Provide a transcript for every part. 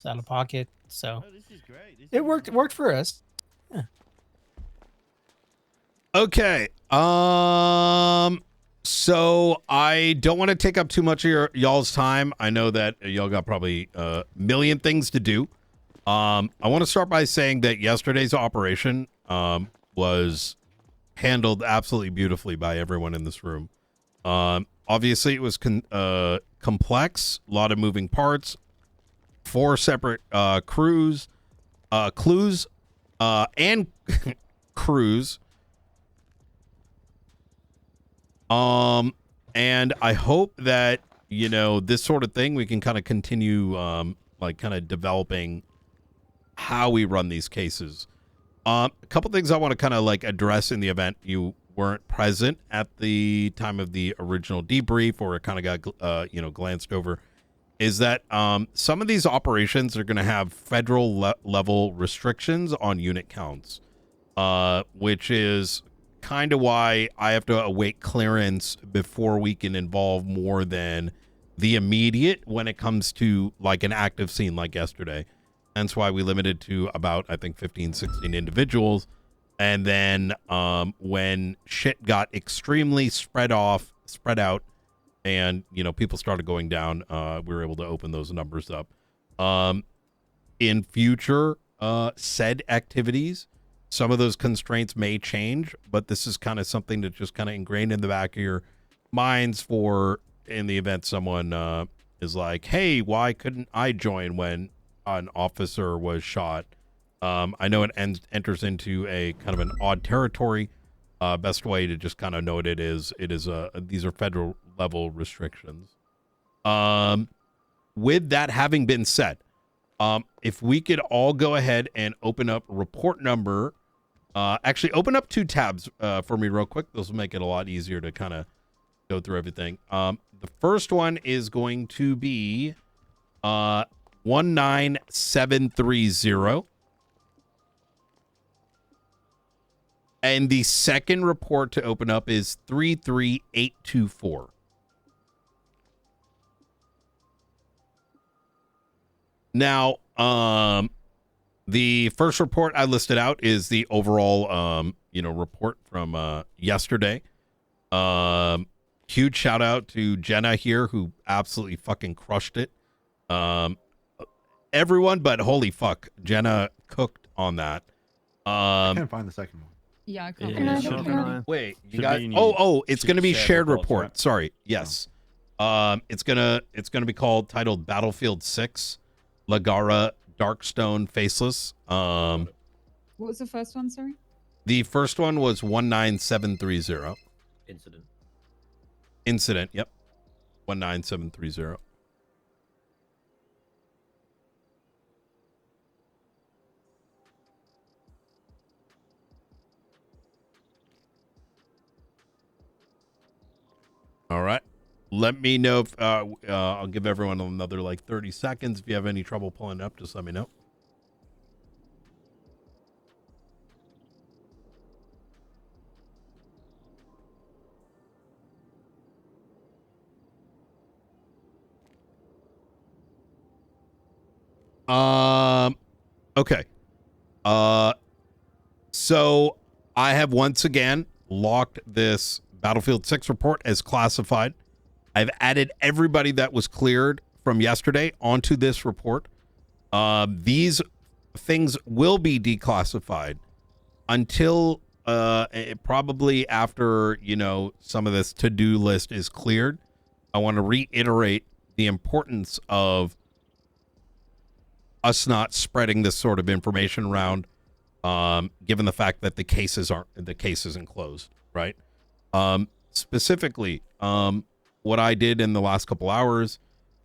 It's out of pocket. So Oh, this is great. it worked for us. Yeah. Okay. So I don't want to take up too much of y'all's time. I know that y'all got probably a million things to do. I want to start by saying that yesterday's operation was handled absolutely beautifully by everyone in this room. Obviously it was complex, a lot of moving parts, 4 separate clues and crews. And I hope that, you know, this sort of thing, we can kind of continue, like kind of developing how we run these cases. A couple things I want to kind of like address in the event you weren't present at the time of the original debrief, or it kind of got, you know, glanced over, is that some of these operations are going to have federal level restrictions on unit counts, which is kind of why I have to await clearance before we can involve more than the immediate when it comes to like an active scene like yesterday. That's why we limited to about, I think, 15, 16 individuals. And then when shit got extremely spread out, and, you know, people started going down, we were able to open those numbers up. In future said activities, some of those constraints may change, but this is kind of something that's just kind of ingrained in the back of your minds for in the event someone is like, hey, why couldn't I join when an officer was shot? I know it enters into a kind of an odd territory. Best way to just kind of note it is these are federal level restrictions. With that having been said, if we could all go ahead and open up report number, actually open up 2 tabs for me real quick. This will make it a lot easier to kind of go through everything. The first one is going to be 19730. And the second report to open up is 33824. Now, the first report I listed out is the overall, you know, report from yesterday. Huge shout out to Jenna here, who absolutely fucking crushed it. Everyone, but holy fuck, Jenna cooked on that. I can't find the second one. Yeah, I Yeah, can't. it should be- Wait, you should got? be in Oh, it's going to be shared reports, report. right? Sorry, yes. It's gonna be called titled Battlefield 6, La Garra, Darkstone, Faceless. What was the first one, sorry? The first one was 19730. Incident. Yep, 19730. All right. Let me know if I'll give everyone another like 30 seconds. If you have any trouble pulling it up, just let me know. Okay. So I have once again locked this Battlefield 6 report as classified. I've added everybody that was cleared from yesterday onto this report. These things will be declassified until probably after, you know, some of this to-do list is cleared. I want to reiterate the importance of us not spreading this sort of information around, given the fact that the case isn't closed, right? Specifically, what I did in the last couple hours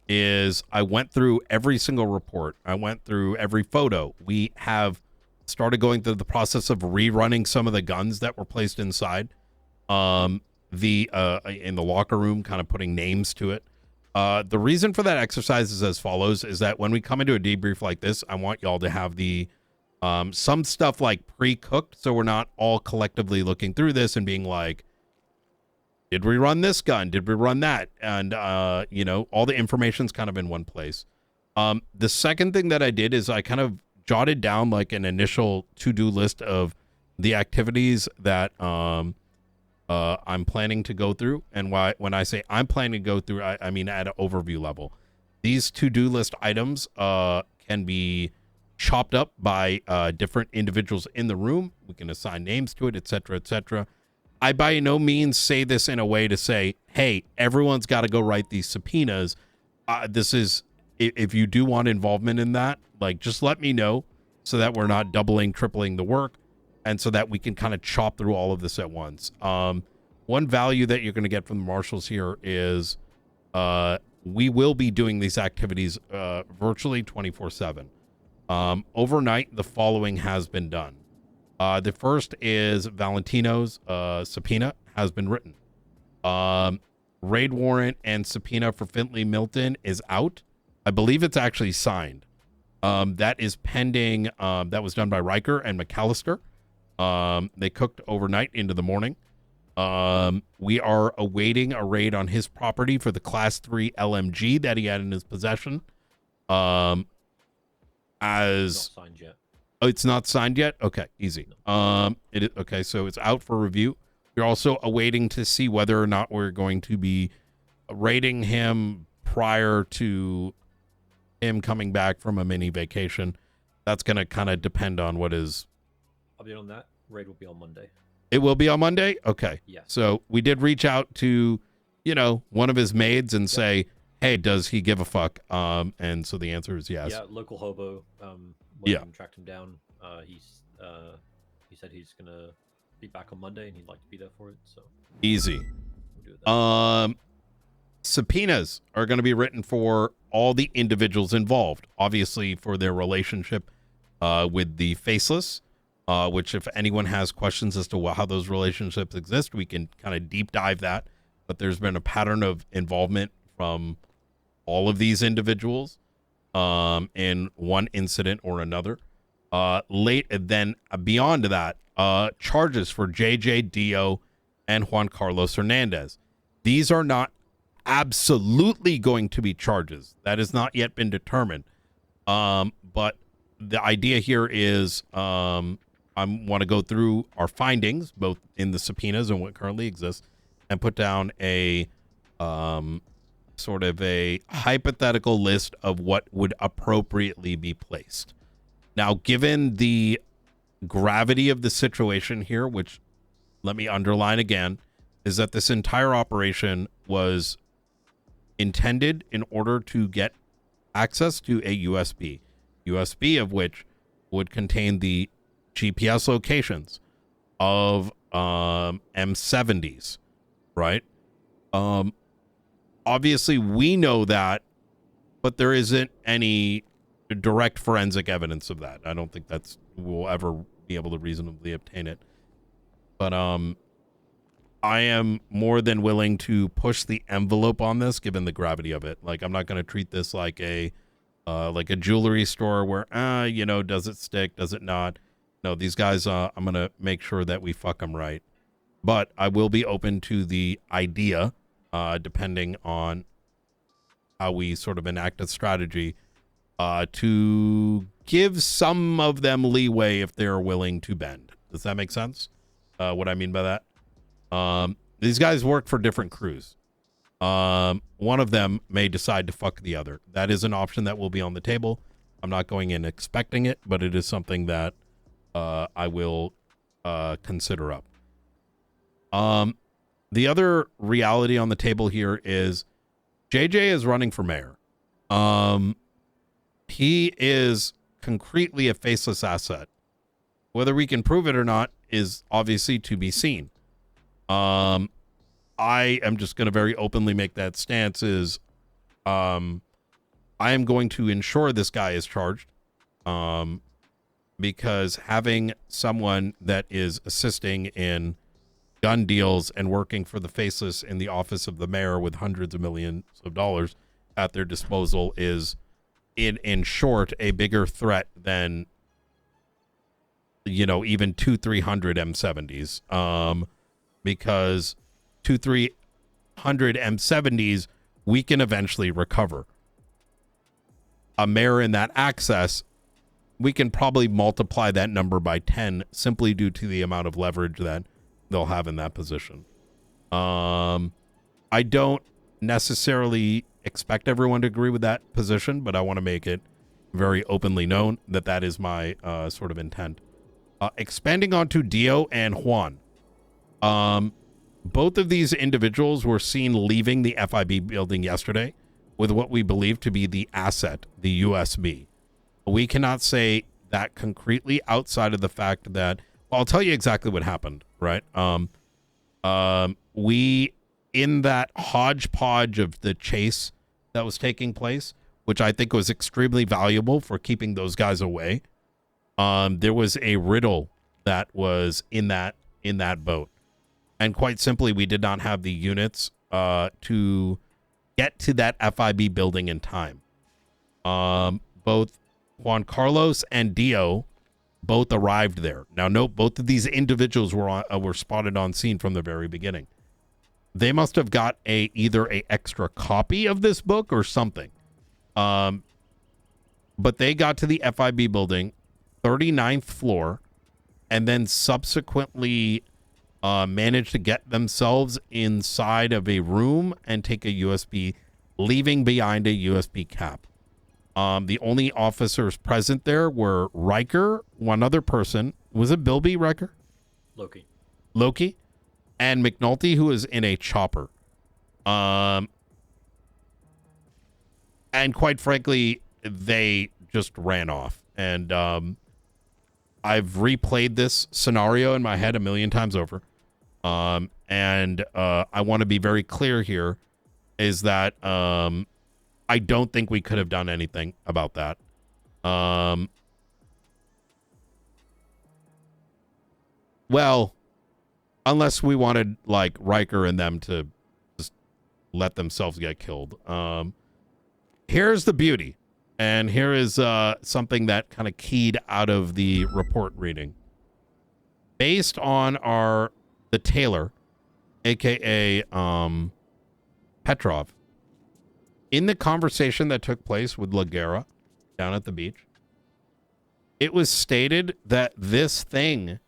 is I went through every single report. I went through every photo. We have started going through the process of rerunning some of the guns that were placed inside in the locker room, kind of putting names to it. The reason for that exercise is as follows, is that when we come into a debrief like this, I want y'all to have the some stuff like pre-cooked, so we're not all collectively looking through this and being like, did we run this gun? Did we run that? And, you know, all the information's kind of in one place. The second thing that I did is I kind of jotted down like an initial to-do list of the activities that I'm planning to go through. And when I say I'm planning to go through, I mean at an overview level. These to-do list items can be chopped up by different individuals in the room. We can assign names to it, etc., etc. I by no means say this in a way to say, hey, everyone's got to go write these subpoenas. This is, if you do want involvement in that, like, just let me know so that we're not doubling, tripling the work, and so that we can kind of chop through all of this at once. One value that you're going to get from the marshals here is we will be doing these activities virtually 24/7. Overnight, the following has been done. The first is Valentino's subpoena has been written. Raid warrant and subpoena for Finley Milton is out. I believe it's actually signed. That is pending. That was done by Riker and McAllister. They cooked overnight into the morning. We are awaiting a raid on his property for the Class 3 LMG that he had in his possession. Not signed yet. Oh, it's not signed yet? Okay, easy. No. Okay, so it's out for review. We're also awaiting to see whether or not we're going to be raiding him prior to him coming back from a mini vacation. That's going to kind of depend on what is... I'll be on that. Raid will be on Monday. It will be on Monday? Okay. Yes. So we did reach out to, one of his maids and say, hey, does he give a fuck? And so the answer is yes. Yeah, local hobo. Tracked him down. He said he's gonna be back on Monday and he'd like to be there for it. So easy. We'll do it then. Subpoenas are going to be written for all the individuals involved, obviously for their relationship with the Faceless, which if anyone has questions as to how those relationships exist, we can kind of deep dive that. But there's been a pattern of involvement from all of these individuals in one incident or another. Then beyond that, charges for JJ Dio and Juan Carlos Hernandez. These are not absolutely going to be charges. That has not yet been determined. But the idea here is I want to go through our findings, both in the subpoenas and what currently exists, and put down a sort of a hypothetical list of what would appropriately be placed. Now, given the gravity of the situation here, which let me underline again, is that this entire operation was intended in order to get access to a USB of which would contain the GPS locations of M70s, right? Obviously, we know that, but there isn't any direct forensic evidence of that. I don't think we'll ever be able to reasonably obtain it. But I am more than willing to push the envelope on this, given the gravity of it. Like, I'm not going to treat this like a jewelry store where, does it stick? Does it not? No, these guys, I'm going to make sure that we fuck them right. But I will be open to the idea, depending on how we sort of enact a strategy, to give some of them leeway if they're willing to bend. Does that make sense? What I mean by that? These guys work for different crews. One of them may decide to fuck the other. That is an option that will be on the table. I'm not going in expecting it, but it is something that I will consider up. The other reality on the table here is JJ is running for mayor. He is concretely a faceless asset. Whether we can prove it or not is obviously to be seen. I am just going to very openly make that stance is I am going to ensure this guy is charged because having someone that is assisting in gun deals and working for the Faceless in the office of the mayor with hundreds of millions of dollars at their disposal is in short a bigger threat than even 200-300 M70s because 200-300 M70s we can eventually recover. a mayor in that access, we can probably multiply that number by 10 simply due to the amount of leverage that they'll have in that position. I don't necessarily expect everyone to agree with that position, but I want to make it very openly known that that is my sort of intent. Expanding onto Dio and Juan. Both of these individuals were seen leaving the FIB building yesterday with what we believe to be the asset, the USB. We cannot say that concretely outside of the fact that, well, I'll tell you exactly what happened, right? We, in that hodgepodge of the chase that was taking place, which I think was extremely valuable for keeping those guys away, there was a riddle that was in that boat. And quite simply, we did not have the units to get to that FIB building in time. Both Juan Carlos and Dio both arrived there. Now, note, both of these individuals were spotted on scene from the very beginning. They must have got either a extra copy of this book or something. But they got to the FIB building, 39th floor, and then subsequently managed to get themselves inside of a room and take a USB, leaving behind a USB cap. The only officers present there were Riker, one other person. Was it Bilby Riker? Loki. And McNulty, who was in a chopper. And quite frankly, they just ran off. And I've replayed this scenario in my head a million times over. And I want to be very clear here is that I don't think we could have done anything about that. Well, unless we wanted like Riker and them to just let themselves get killed. Here's the beauty. And here is something that kind of keyed out of the report reading. Based on the Taylor, aka Petrov, in the conversation that took place with Garra down at the beach, it was stated that this thing,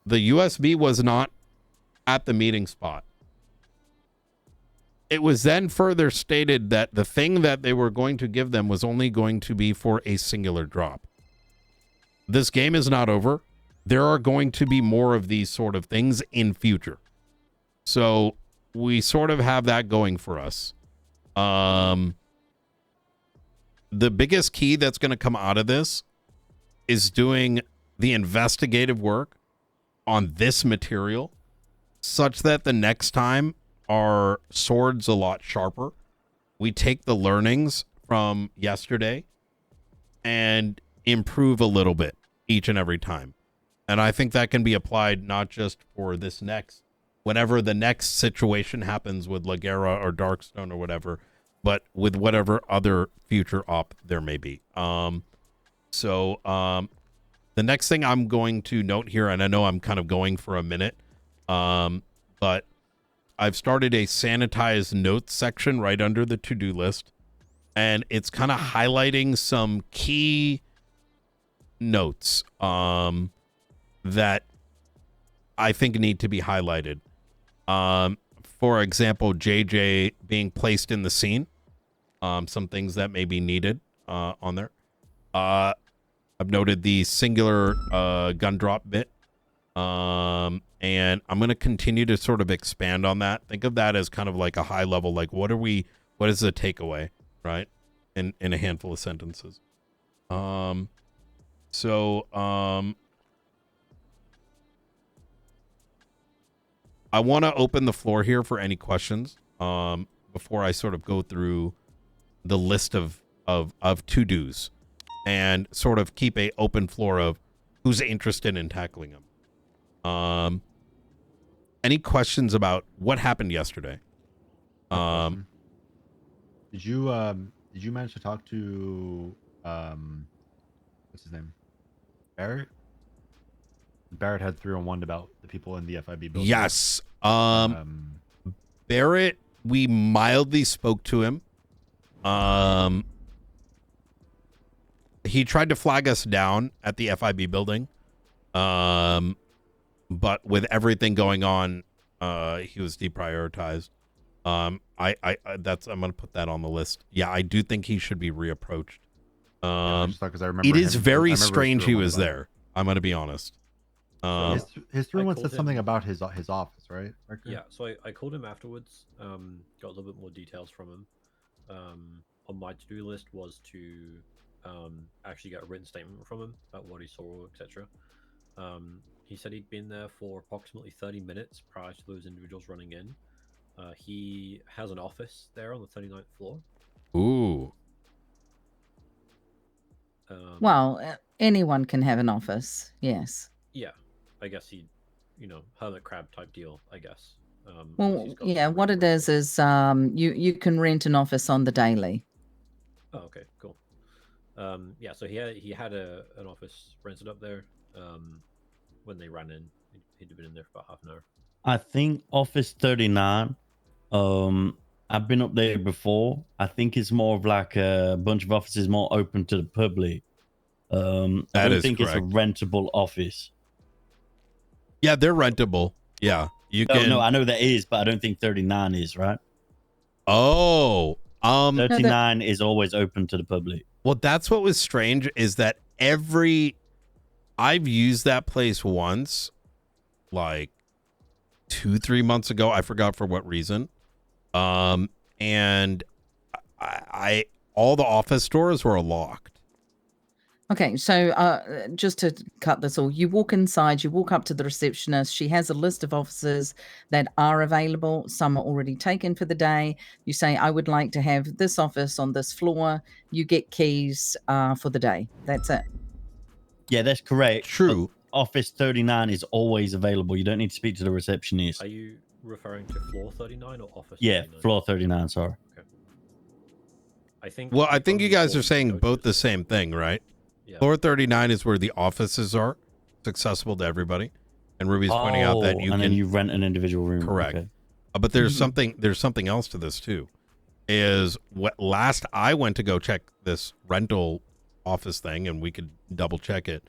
the USB, was not at the meeting spot. It was then further stated that the thing that they were going to give them was only going to be for a singular drop. This game is not over. There are going to be more of these sort of things in future. So we sort of have that going for us. The biggest key that's going to come out of this is doing the investigative work on this material such that the next time our sword's a lot sharper. We take the learnings from yesterday and improve a little bit each and every time. And I think that can be applied not just for this whenever the next situation happens with Garra or Darkstone or whatever, but with whatever other future op there may be. The next thing I'm going to note here, and I know I'm kind of going for a minute, but I've started a sanitized notes section right under the to-do list, and it's kind of highlighting some key notes that I think need to be highlighted. For example, JJ being placed in the scene, some things that may be needed on there. I've noted the singular gun drop bit. And I'm going to continue to sort of expand on that. Think of that as kind of like a high level, like what is the takeaway, right? In a handful of sentences. I want to open the floor here for any questions before I sort of go through the list of to-dos and sort of keep a open floor of who's interested in tackling them. Any questions about what happened yesterday? Did you manage to talk to what's his name? Barrett? Barrett had 301 about the people in the FIB building. Yes. Barrett, we mildly spoke to him. he tried to flag us down at the FIB building. But with everything going on, he was deprioritized. I'm gonna put that on the list. Yeah, I do think he should be reapproached. I remember It is him- I very remember strange through he one was about it. there. I'm gonna be honest. His room I one said called something him- about his office, right? Riker? Yeah, so I called him afterwards, got a little bit more details from him. On my to-do list was to actually get a written statement from him about what he saw, etc. He said he'd been there for approximately 30 minutes prior to those individuals running in. He has an office there on the 39th floor. Ooh. Well, anyone can have an office. Yes. Yeah, I guess he, hermit crab type deal, I guess. unless Well, he's got yeah. some What written it is arrangement. you can rent an office on the daily. Oh, okay, cool. Yeah, so he had an office rented up there. When they ran in, he'd been in there for about half an hour. I think Office 39. I've been up there before. I think it's more of like a bunch of offices more open to the public. I That don't is think correct. it's a rentable office. Yeah, they're rentable. Yeah, you No, can. no, I know that is, but I don't think 39 is, right? Oh, 39 is always open to the public. well, that's what was strange is that I've used that place once, like 2-3 months ago. I forgot for what reason. And I all the office doors were locked. Okay, so just to cut this all, you walk inside, you walk up to the receptionist. She has a list of offices that are available. Some are already taken for the day. You say, I would like to have this office on this floor. You get keys for the day. That's it. Yeah, that's correct. True. But Office 39 is always available. You don't need to speak to the receptionist. Are you referring to floor 39 or office? Yeah, 39? floor 39, sorry. I think. Well, I think you guys are before we saying go both to- the same thing, right? Yeah. Floor 39 is where the offices are. It's accessible to everybody. And Ruby's pointing out that you and can then you rent an individual room. Correct. Okay. But there's something else to this too. Is what last I went to go check this rental office thing, and we could double check it.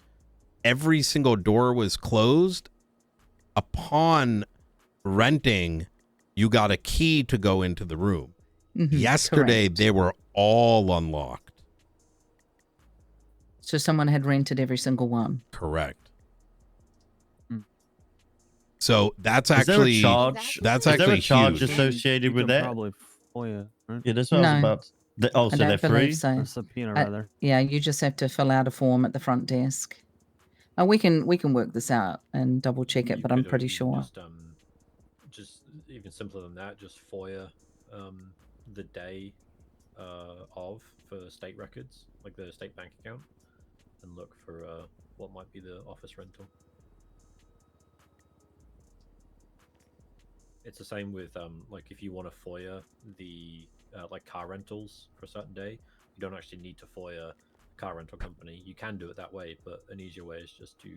Every single door was closed. Upon renting, you got a key to go into the room. Mhm, Yesterday, correct. they were all unlocked. So someone had rented every single one. Correct. Hmm. So that's Is there a actually charge? that's Is there actually a charge huge. associated with that? Probably FOIA, right? Yeah, that's what I was No. about. Oh, so I they're don't believe free? so. Or subpoena, Uh, rather. Yeah, you just have to fill out a form at the front desk. We can work this out and double check it, You but I'm could pretty even sure. Just even simpler than that, just FOIA the day for state records, like the state bank account, and look for what might be the office rental. It's the same with like if you want to FOIA the like car rentals for a certain day, you don't actually need to FOIA a car rental company. You can do it that way, but an easier way is just to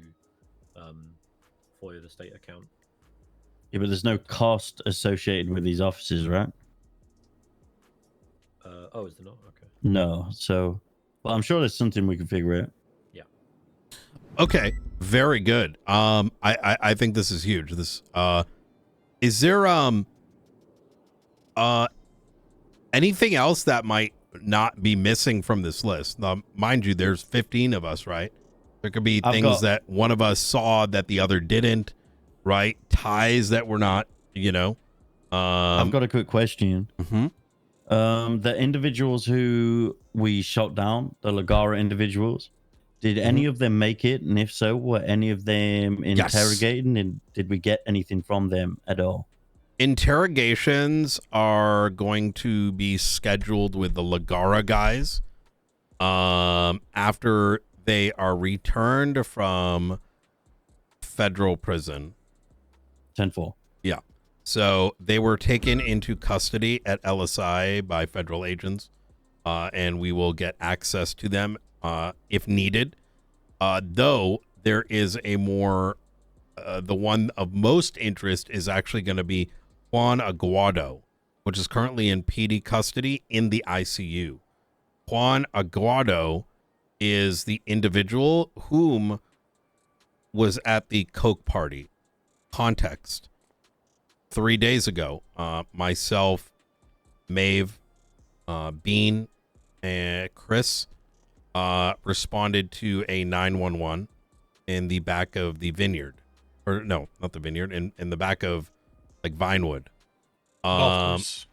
FOIA the state account. Yeah, but there's no cost associated with these offices, right? Oh, is there not? Okay. No. So, well, I'm sure there's something we can figure out. Okay, very good. I think this is huge. This is there anything else that might not be missing from this list? Now, mind you, there's 15 of us, right? There could be I've things got- that one of us saw that the other didn't, right? Ties that were not, I've got a quick question. mhm. The individuals who we shot down, the Garra individuals, did any of them make it? And if so, were any of them Yes. interrogated? And did we get anything from them at all? Interrogations are going to be scheduled with the Garra guys after they are returned from federal prison. 10-4. Yeah. So they were taken into custody at LSI by federal agents, and we will get access to them if needed. Though there is a more, the one of most interest is actually going to be Juan Aguado, which is currently in PD custody in the ICU. Juan Aguado is the individual whom was at the Coke party. Context. 3 days ago, myself, Maeve, Bean, and Chris responded to a 911 in the back of the vineyard. Or no, not the vineyard, in the back of like Vinewood. Golf course.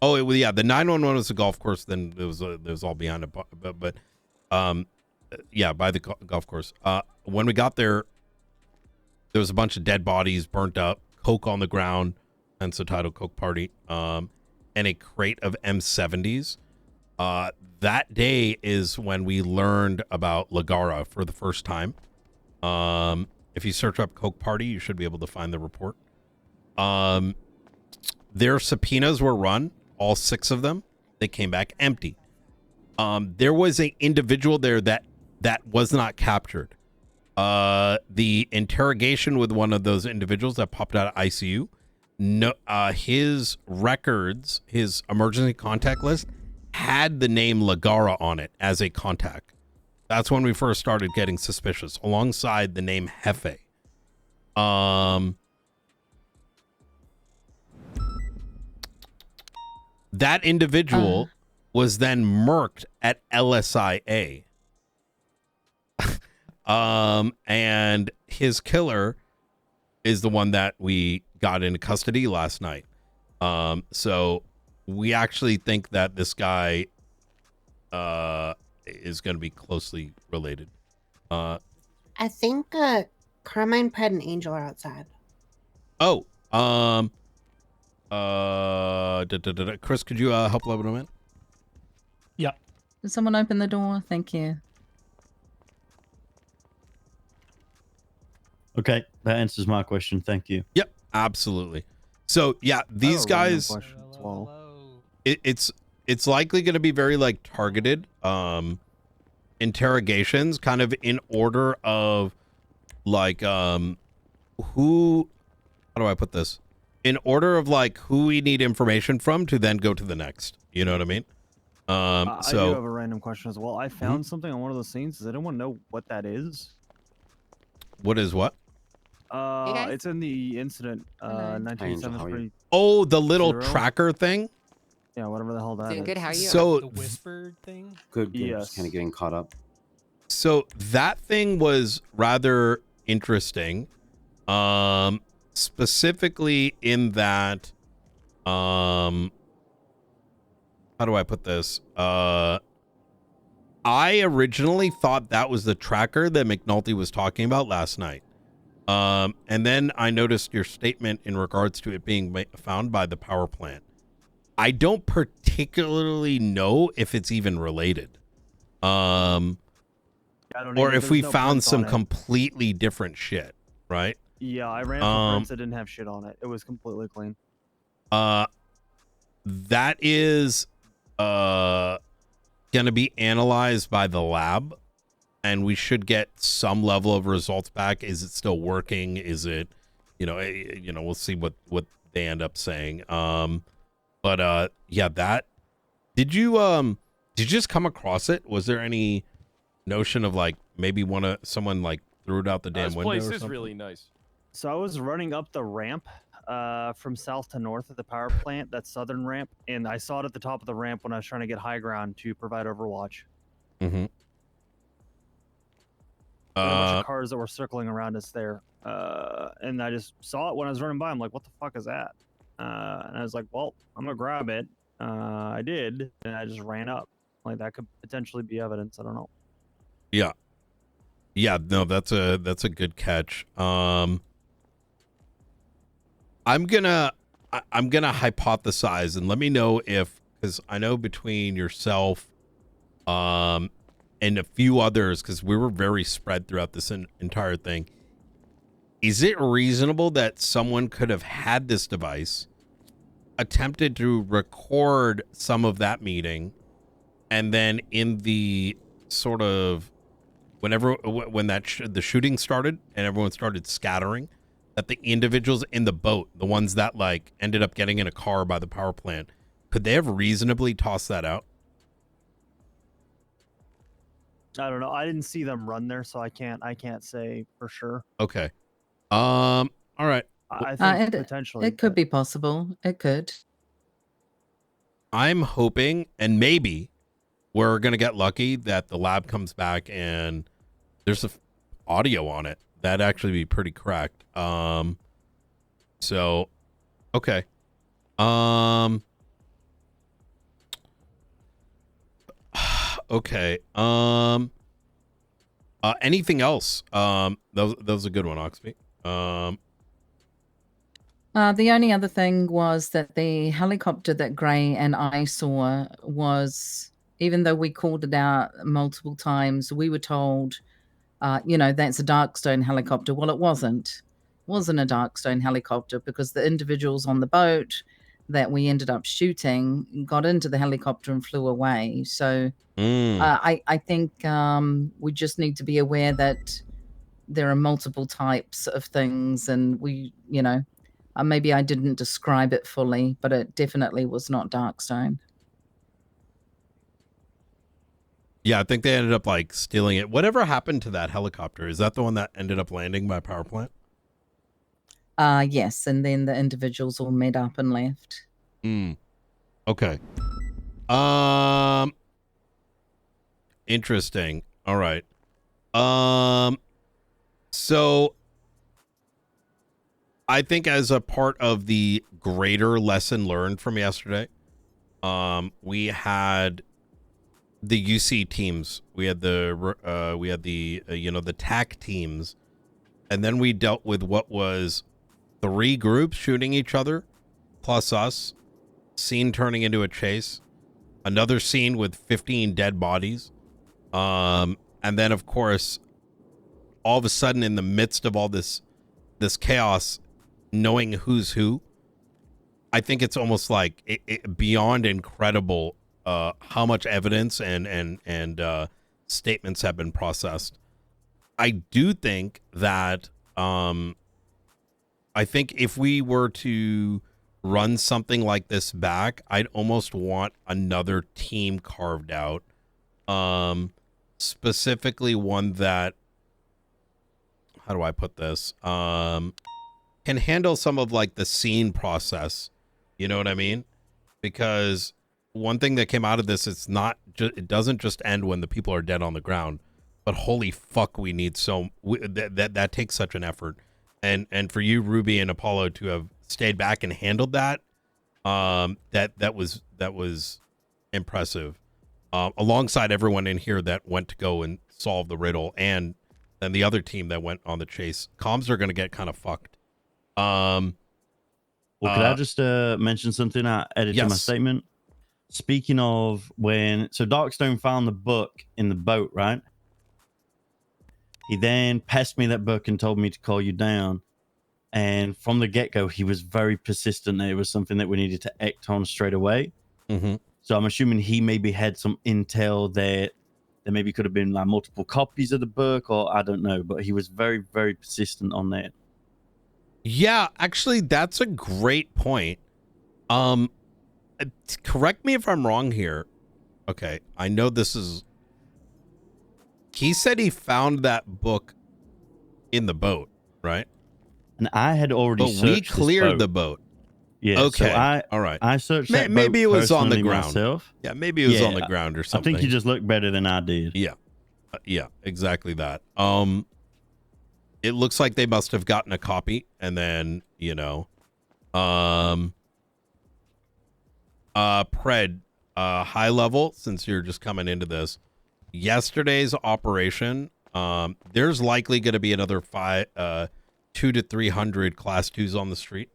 Oh, yeah, the 911 was the golf course. Then it was all behind it, but yeah, by the golf course. When we got there, there was a bunch of dead bodies burnt up, Coke on the ground, hence the title Coke Party, and a crate of M70s. That day is when we learned about Garra for the first time. If you search up Coke Party, you should be able to find the report. Their subpoenas were run, all 6 of them. They came back empty. There was an individual there that was not captured. The interrogation with one of those individuals that popped out of ICU, his records, his emergency contact list, had the name Garra on it as a contact. That's when we first started getting suspicious, alongside the name Hefe. That individual was then murked at LSIA. And his killer is the one that we got into custody last night. So we actually think that this guy is going to be closely related. I think Carmine put an angel outside. Oh, Chris, could you help Lebanon man? Yeah. Did someone open the door? Thank you. Okay, that answers my question. Thank you. Yep, absolutely. So yeah, these guys, it's likely going to be very like targeted interrogations, kind of in order of like who, how do I put this? In order of like who we need information from to then go to the next. You know what I mean? I So do have a random question as well. I found something on one of those scenes. Does anyone know what that is? what is what? It's in the incident, 1973. Oh, the little Zero? tracker thing. Yeah, whatever the hell that is. Good, how are you? So The whispered thing? Good, Yes. just kind of getting caught up. So that thing was rather interesting, specifically in that, how do I put this? I originally thought that was the tracker that McNulty was talking about last night. And then I noticed your statement in regards to it being found by the power plant. I don't particularly know if it's even related. I don't Or either. if There's we no found prints some on it. completely different shit, right? Yeah, I ran for prints that didn't have shit on it. It was completely clean. That is gonna be analyzed by the lab, and we should get some level of results back. Is it still working? Is it, we'll see what they end up saying. But yeah, that did you just come across it? Was there any notion of like maybe someone like threw it out the damn This window? place or is something? really nice. So I was running up the ramp from south to north of the power plant, that southern ramp, and I saw it at the top of the ramp when I was trying to get high ground to provide overwatch. Mm-hmm. There were a bunch of cars that were circling around us there, and I just saw it when I was running by. I'm like, what the fuck is that? And I was like, well, I'm gonna grab it. I did, and I just ran up. Like, that could potentially be evidence. I don't know. Yeah. No, that's a good catch. I'm gonna hypothesize, and let me know if, because I know between yourself, and a few others, because we were very spread throughout this entire thing. Is it reasonable that someone could have had this device, attempted to record some of that meeting, and then in the sort of when the shooting started and everyone started scattering, that the individuals in the boat, the ones that like ended up getting in a car by the power plant, could they have reasonably tossed that out? I don't know. I didn't see them run there, so I can't say for sure. Okay. All right. I think It potentially it could be possible. It could. I'm hoping, and maybe we're gonna get lucky that the lab comes back and there's audio on it. That'd actually be pretty correct. So, okay. Okay. Anything else? That was a good one, Oxby. The only other thing was that the helicopter that Gray and I saw was, even though we called it out multiple times, we were told, that's a Darkstone helicopter. Well, it wasn't. It wasn't a Darkstone helicopter because the individuals on the boat that we ended up shooting got into the helicopter and flew away. So I think we just need to be aware that there are multiple types of things, and maybe I didn't describe it fully, but it definitely was not Darkstone. Yeah, I think they ended up like stealing it. Whatever happened to that helicopter? Is that the one that ended up landing by power plant? Yes, and then the individuals all met up and left. Okay. Interesting. All right. So I think as a part of the greater lesson learned from yesterday, we had the UC teams, we had the the TAC teams, and then we dealt with what was 3 groups shooting each other, plus us, scene turning into a chase, another scene with 15 dead bodies, and then of course, all of a sudden in the midst of all this chaos, knowing who's who. I think it's almost like beyond incredible how much evidence and statements have been processed. I do think that I think if we were to run something like this back, I'd almost want another team carved out, specifically one that, how do I put this, can handle some of like the scene process. You know what I mean? Because one thing that came out of this, it doesn't just end when the people are dead on the ground, but holy fuck, we need that takes such an effort. And for you, Ruby and Apollo, to have stayed back and handled that, that was impressive. Alongside everyone in here that went to go and solve the riddle, and the other team that went on the chase. Comms are going to get kind of fucked. Well, could I just mention something I edited my statement? Speaking of so Darkstone found the book in the boat, right? He then passed me that book and told me to call you down. And from the get-go, he was very persistent that it was something that we needed to act on straight away. Mm-hmm. So I'm assuming he maybe had some intel that there maybe could have been like multiple copies of the book, or I don't know. But he was very, very persistent on that. Yeah, actually, that's a great point. Correct me if I'm wrong here. Okay, I know this is... He said he found that book in the boat, right? And I had already searched we cleared the boat. Yeah, okay. So all right. I searched that maybe it boat was on the personally ground. Myself. Yeah, maybe it was on the ground or something. I think you just looked better than I did. Yeah. Yeah, exactly that. It looks like they must have gotten a copy, and then, Pred, high level, since you're just coming into this, yesterday's operation, there's likely going to be another 200 to 300 class 2s on the street.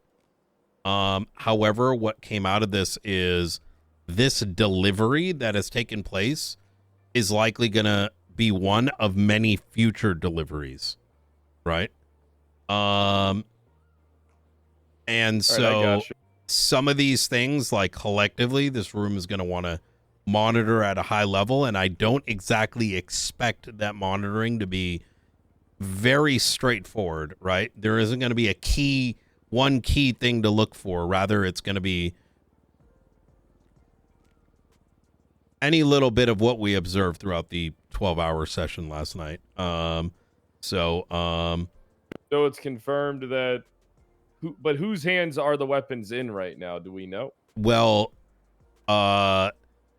However, what came out of this is this delivery that has taken place is likely going to be one of many future deliveries, right? And so some of these things, like collectively, this room is going to want to monitor at a high level, and I don't exactly expect that monitoring to be very straightforward, right? There isn't going to be one key thing to look for. Rather, it's going to be any little bit of what we observe throughout the 12-hour session last night. So it's confirmed that but whose hands are the weapons in right now? Do we know? well,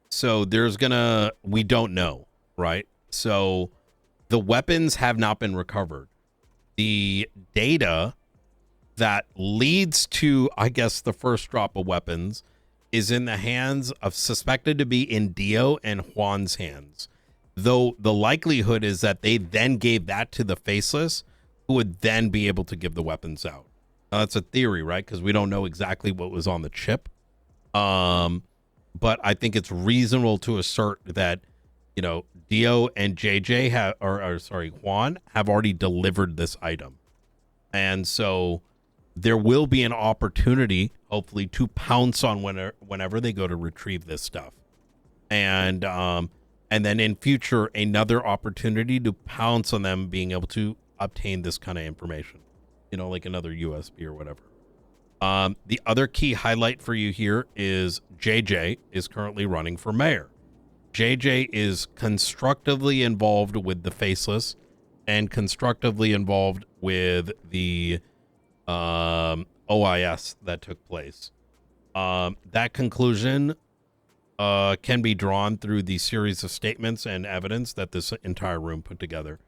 so we don't know, right? So the weapons have not been recovered. The data that leads to, I guess, the first drop of weapons is in the hands of suspected to be in Dio and Juan's hands. Though the likelihood is that they then gave that to the Faceless, who would then be able to give the weapons out. Now, that's a theory, right? Because we don't know exactly what was on the chip. But I think it's reasonable to assert that, Dio and JJ Juan have already delivered this item. And so there will be an opportunity, hopefully, to pounce on whenever they go to retrieve this stuff. And then in future, another opportunity to pounce on them being able to obtain this kind of information, like another USB or whatever. The other key highlight for you here is JJ is currently running for mayor. JJ is constructively involved with the Faceless and constructively involved with the OIS that took place. That conclusion can be drawn through the series of statements and evidence that this entire room put together.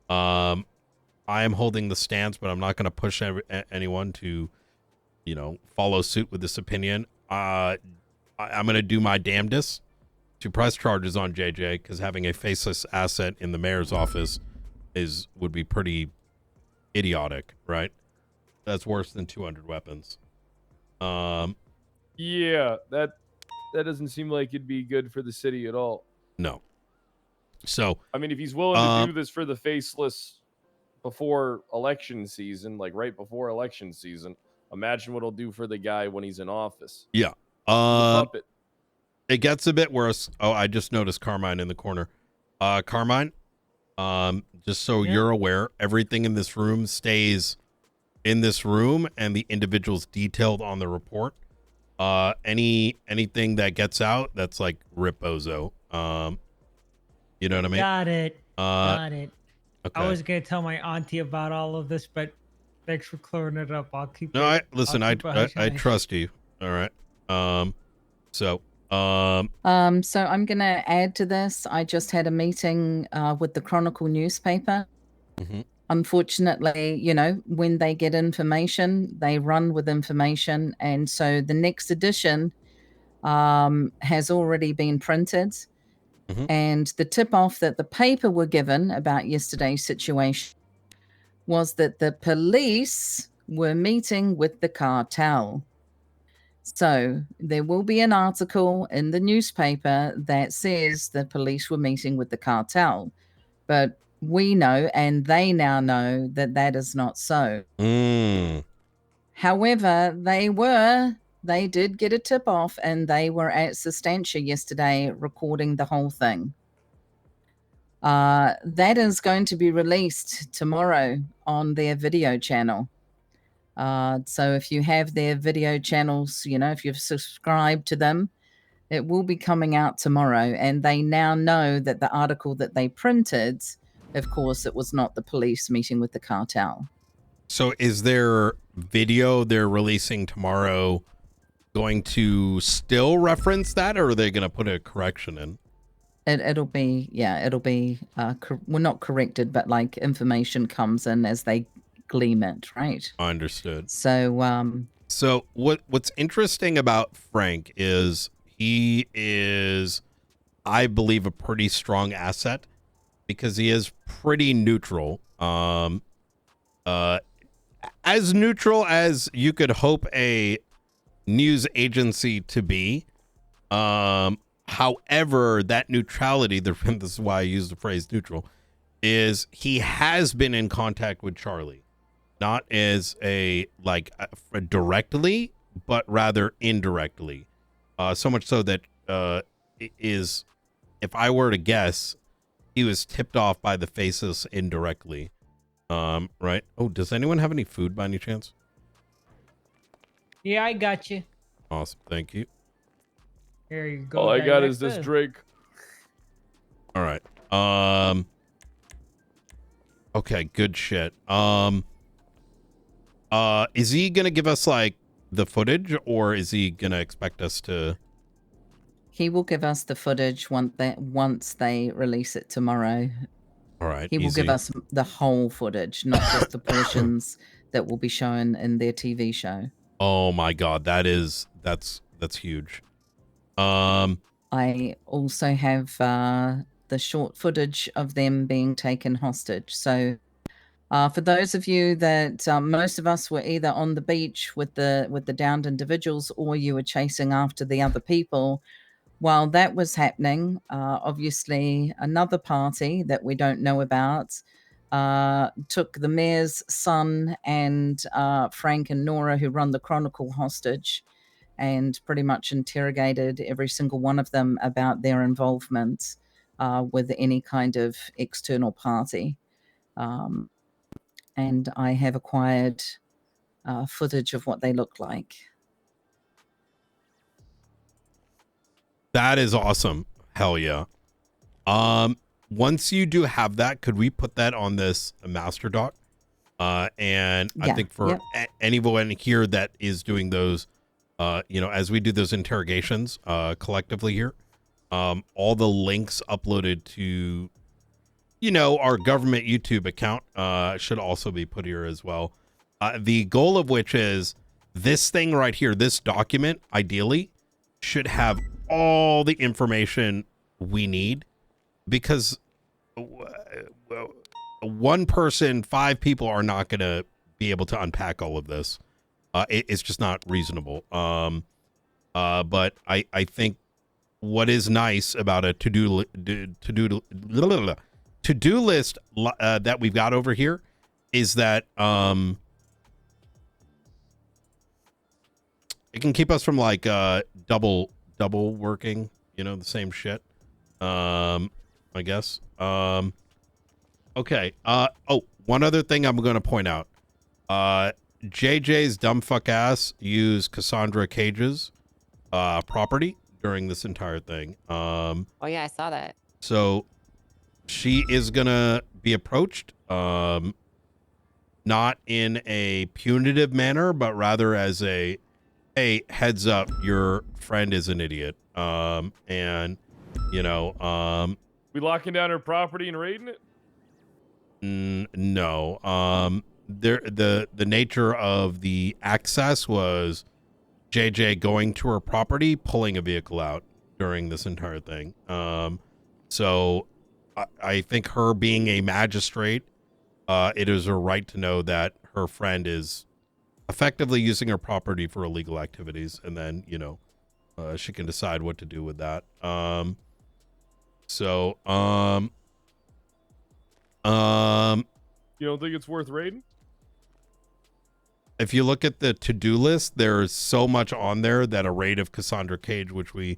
I am holding the stance, but I'm not going to push anyone to, follow suit with this opinion. I'm going to do my damnedest to press charges on JJ, because having a Faceless asset in the mayor's office would be pretty idiotic, right? That's worse than 200 weapons. Yeah, that doesn't seem like it'd be good for the city at all. No. So, I mean, if he's willing to do this for the Faceless before election season, like right before election season, imagine what he'll do for the guy when he's in office. Yeah. Puppet. It gets a bit worse. Oh, I just noticed Carmine in the corner. Carmine, just so you're aware, everything in this room stays in this room, and the individuals detailed on the report. Anything that gets out, that's like Ripozo. You know what I mean? Got it. Got it. Okay. I was gonna tell my auntie about all of this, but thanks for clearing it up. I'll keep. No, it, I trust you. All right. So I'm gonna add to this. I just had a meeting with the Chronicle newspaper. Mm-hmm. Unfortunately, when they get information, they run with information, and so the next edition has already been printed. Mm-hmm. And the tip-off that the paper were given about yesterday's situation was that the police were meeting with the cartel. So there will be an article in the newspaper that says the police were meeting with the cartel. But we know, and they now know, that that is not so. However, they did get a tip-off, and they were at Sustancia yesterday recording the whole thing. That is going to be released tomorrow on their video channel. So if you have their video channels, if you've subscribed to them, it will be coming out tomorrow. And they now know that the article that they printed, of course, it was not the police meeting with the cartel. So is their video they're releasing tomorrow going to still reference that, or are they going to put a correction in? It'll be well, not corrected, but like information comes in as they glean it, right? Understood. So what's interesting about Frank is he is, I believe, a pretty strong asset because he is pretty neutral. As neutral as you could hope a news agency to be. However, that neutrality, this is why I use the phrase neutral, is he has been in contact with Charlie, not as directly, but rather indirectly. So much so that if I were to guess, he was tipped off by the Faceless indirectly. Right? Oh, does anyone have any food by any chance? Yeah, I got you. Awesome, thank you. Here you go. All I got is this drink. All right. Okay, good shit. Is he gonna give us like the footage, or is he gonna expect us to? He will give us the footage once they release it tomorrow. All right, He will give easy. us the whole footage, not just the portions that will be shown in their TV show. Oh my god, that's huge. I also have the short footage of them being taken hostage. So, for those of you that most of us were either on the beach with the downed individuals, or you were chasing after the other people. While that was happening, obviously another party that we don't know about took the mayor's son and Frank and Nora, who run the Chronicle, hostage, and pretty much interrogated every single one of them about their involvement with any kind of external party. And I have acquired footage of what they look like. That is awesome. Hell yeah. Once you do have that, could we put that on this master doc? And I think for anyone here that is doing those, as we do those interrogations collectively here, all the links uploaded to, our government YouTube account should also be put here as well. The goal of which is this thing right here, this document, ideally, should have all the information we need, because one person, 5 people are not going to be able to unpack all of this. It's just not reasonable. But I think what is nice about a to-do list that we've got over here is that it can keep us from like double working, the same shit. I guess. Okay. One other thing I'm going to point out. JJ's dumb fuck ass used Cassandra Cage's property during this entire thing. Oh yeah, I saw that. So she is going to be approached, not in a punitive manner, but rather as a, hey, heads up, your friend is an idiot. And we locking down her property and raiding it? No. The nature of the access was JJ going to her property, pulling a vehicle out during this entire thing. So I think her being a magistrate, it is her right to know that her friend is effectively using her property for illegal activities, and then she can decide what to do with that. You don't think it's worth raiding? If you look at the to-do list, there's so much on there that a raid of Cassandra Cage, the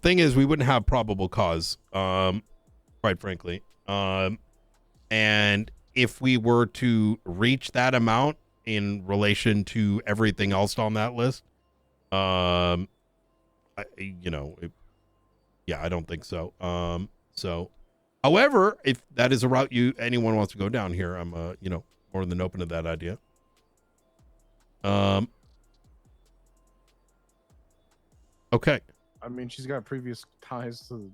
thing is, we wouldn't have probable cause, quite frankly. And if we were to reach that amount in relation to everything else on that list, I don't think so. However, if that is a route anyone wants to go down here, I'm more than open to that idea. Okay. I mean, she's got previous ties to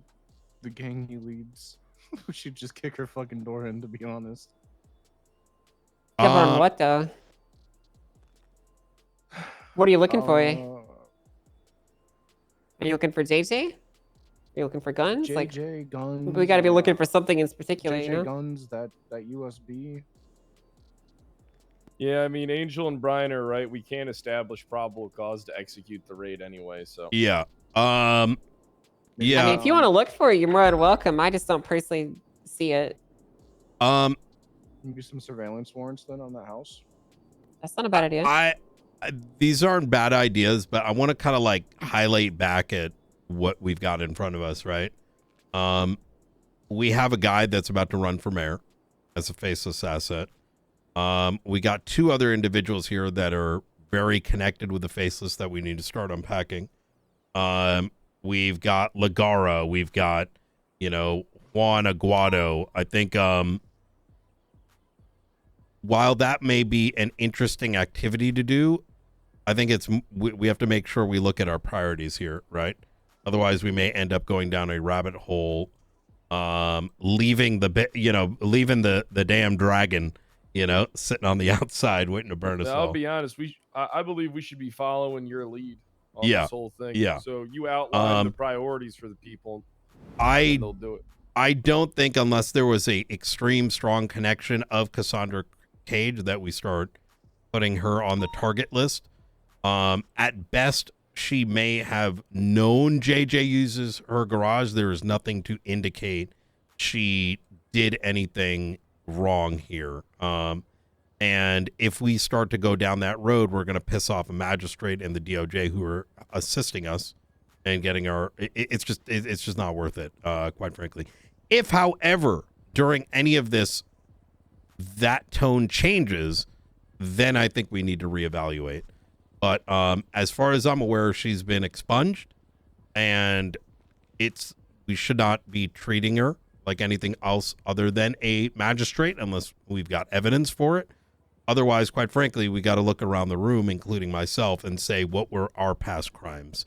the gang he leads. We should just kick her fucking door in, to be honest. Yeah, but on what though? What are you looking for? Are you looking for JJ? Are you looking for guns? JJ, guns. We got to be looking for something in particular, JJ guns, that USB. Yeah, I mean, Angel and Brian are right. We can't establish probable cause to execute the raid anyway, so. Yeah. I mean, if you want to look for it, you're more than welcome. I just don't personally see it. Maybe some surveillance warrants then on that house. That's not a bad idea. These aren't bad ideas, but I want to kind of like highlight back at what we've got in front of us, right? We have a guy that's about to run for mayor as a faceless asset. We got 2 other individuals here that are very connected with the faceless that we need to start unpacking. We've got Garra. We've got, Juan Aguado. I think while that may be an interesting activity to do, I think we have to make sure we look at our priorities here, right? Otherwise, we may end up going down a rabbit hole, leaving the damn dragon, sitting on the outside waiting to burn us I'll all. be honest. I believe we should be following your lead on Yeah, this whole thing. yeah. So you outline the priorities for the people. And they'll do it. I don't think unless there was a extreme strong connection of Cassandra Cage that we start putting her on the target list. At best, she may have known JJ uses her garage. There is nothing to indicate she did anything wrong here. And if we start to go down that road, we're going to piss off a magistrate and the DOJ who are assisting us and getting it's just not worth it, quite frankly. If, however, during any of this, that tone changes, then I think we need to reevaluate. But as far as I'm aware, she's been expunged, and we should not be treating her like anything else other than a magistrate unless we've got evidence for it. Otherwise, quite frankly, we got to look around the room, including myself, and say what were our past crimes,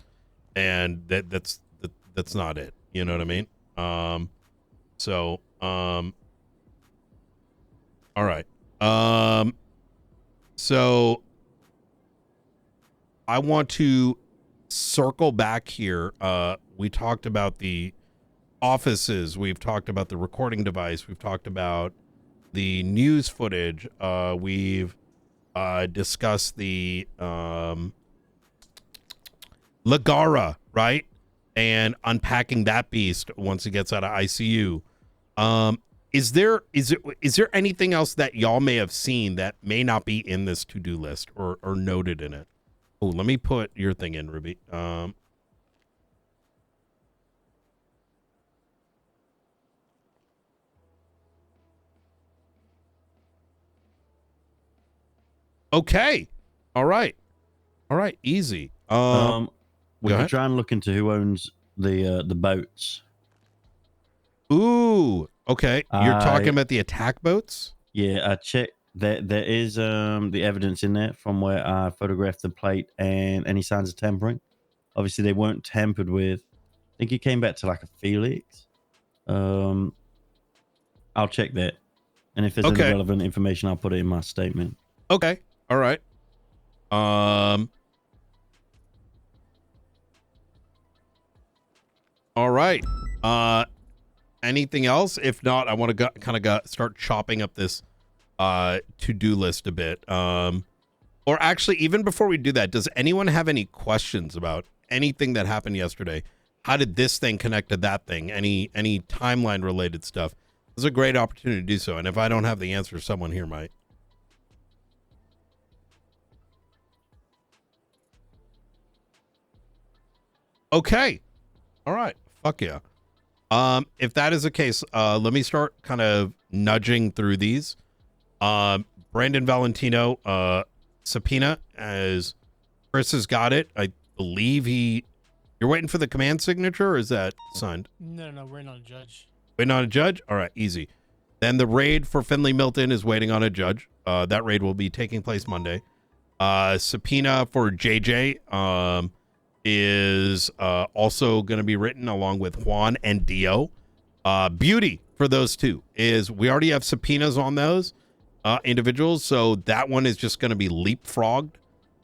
and that's not it. You know what I mean? All right. So I want to circle back here. We talked about the offices. We've talked about the recording device. We've talked about the news footage. We've discussed the Garra, right? And unpacking that beast once it gets out of ICU. Is there anything else that y'all may have seen that may not be in this to-do list or noted in it? Oh, let me put your thing in, Ruby. Okay. All right. Easy. We can try and look into who owns the boats. Ooh. Okay. You're talking about the attack boats? Yeah, I checked. There is the evidence in there from where I photographed the plate and any signs of tampering. Obviously, they weren't tampered with. I think it came back to like a Felix. I'll check that, and if there's any relevant information, I'll put it in my statement. Okay. All right. All right. Anything else? If not, I want to start chopping up this to-do list a bit. Or actually, even before we do that, does anyone have any questions about anything that happened yesterday? How did this thing connect to that thing? Any timeline related stuff? This is a great opportunity to do so. And if I don't have the answer, someone here might. Okay. All right. Fuck yeah. If that is the case, let me start kind of nudging through these. Brandon Valentino, subpoena, as Chris has got it. I believe you're waiting for the command signature, or is that signed? No, we're not a judge. Waiting on a judge? All right, easy. Then the raid for Finley Milton is waiting on a judge. That raid will be taking place Monday. Subpoena for JJ, is also going to be written along with Juan and Dio. Beauty for those two is we already have subpoenas on those individuals, so that one is just going to be leapfrogged.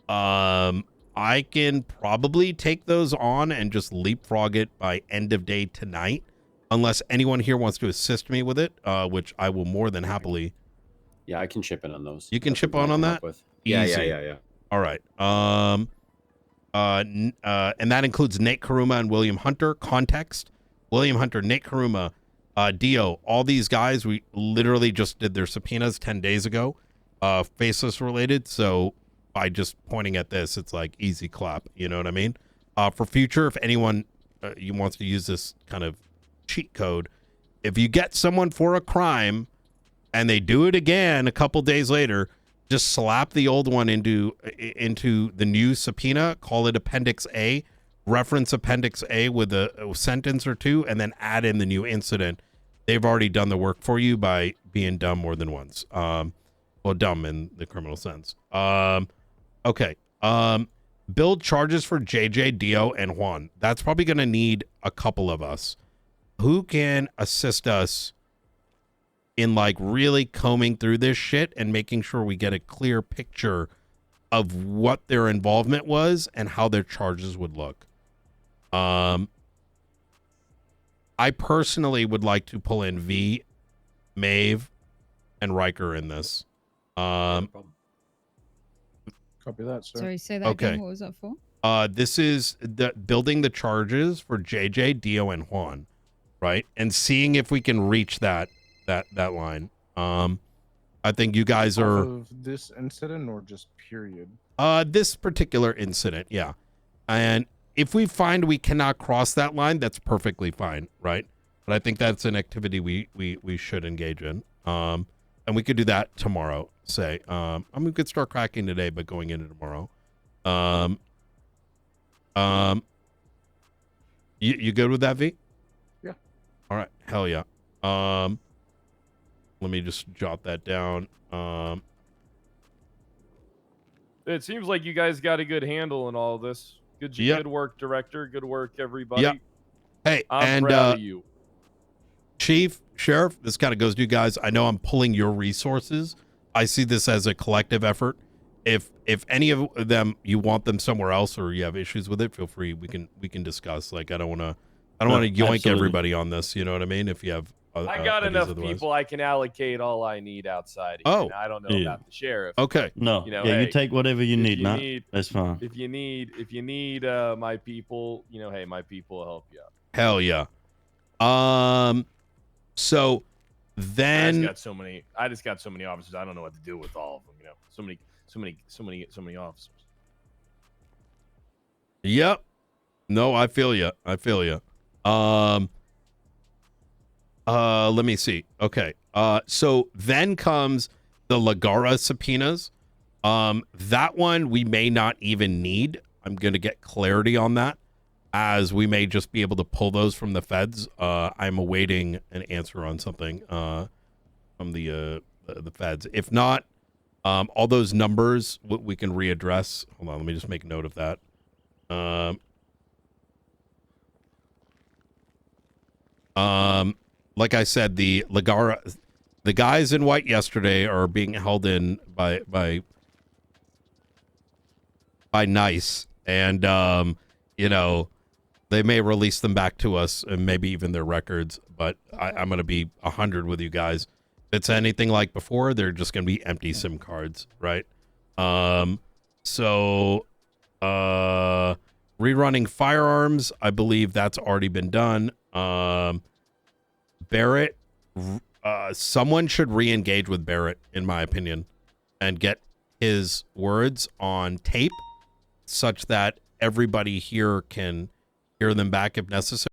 I can probably take those on and just leapfrog it by end of day tonight, unless anyone here wants to assist me with it, which I will more than happily. Yeah, I can chip in on those. You can chip on that? Yeah, Easy. yeah. All right. And that includes Nate Karuma and William Hunter. Context: William Hunter, Nate Karuma, Dio, all these guys, we literally just did their subpoenas 10 days ago, faceless related. So by just pointing at this, it's like easy clap. You know what I mean? For future, if anyone wants to use this kind of cheat code, if you get someone for a crime and they do it again a couple days later, just slap the old one into the new subpoena, call it Appendix A, reference Appendix A with a sentence or two, and then add in the new incident. they've already done the work for you by being dumb more than once. Well, dumb in the criminal sense. Okay. Build charges for JJ, Dio, and Juan. That's probably going to need a couple of us. Who can assist us in like really combing through this shit and making sure we get a clear picture of what their involvement was and how their charges would look? I personally would like to pull in V, Maeve, and Riker in this. Copy that, sir. Sorry, say that again. What was that for? This is building the charges for JJ, Dio, and Juan, right? And seeing if we can reach that line. I think you guys are of this incident or just period. This particular incident, yeah. And if we find we cannot cross that line, that's perfectly fine, right? But I think that's an activity we should engage in. And we could do that tomorrow, say. I mean, we could start cracking today, but going into tomorrow. You good with that, V? Yeah. All right. Hell yeah. Let me just jot that down. It seems like you guys got a good handle on all this. Good work, director. Good work, everybody. Yep. Hey, I'm proud of you. Chief, Sheriff, this kind of goes to you guys. I know I'm pulling your resources. I see this as a collective effort. If any of them you want them somewhere else or you have issues with it, feel free. We can discuss. Like I don't want to yoink absolutely. everybody on this. You know what I mean? If you have, I got ideas enough otherwise. people I can allocate all I need outside. Of Oh. here. I don't know Yeah. about the sheriff. Okay. No. You know, yeah, hey, you take whatever you if need, you Matt. need- That's fine. If you need my people, you know, hey, my people will help you out. Hell yeah. So then I just got so many officers. I don't know what to do with all of them. You know, so many officers. Yep. No, I feel you. Let me see. Okay. So then comes the Garra subpoenas. That one we may not even need. I'm going to get clarity on that, as we may just be able to pull those from the feds. I'm awaiting an answer on something from the feds. If not, all those numbers we can readdress. Hold on, let me just make note of that. Like I said, the Garra, the guys in white yesterday are being held in by NICE, and you know, they may release them back to us and maybe even their records. But I'm gonna be 100 with you guys. If it's anything like before, they're just gonna be empty SIM cards, right? So rerunning firearms, I believe that's already been done. Barrett, someone should re-engage with Barrett, in my opinion, and get his words on tape such that everybody here can hear them back if necessary.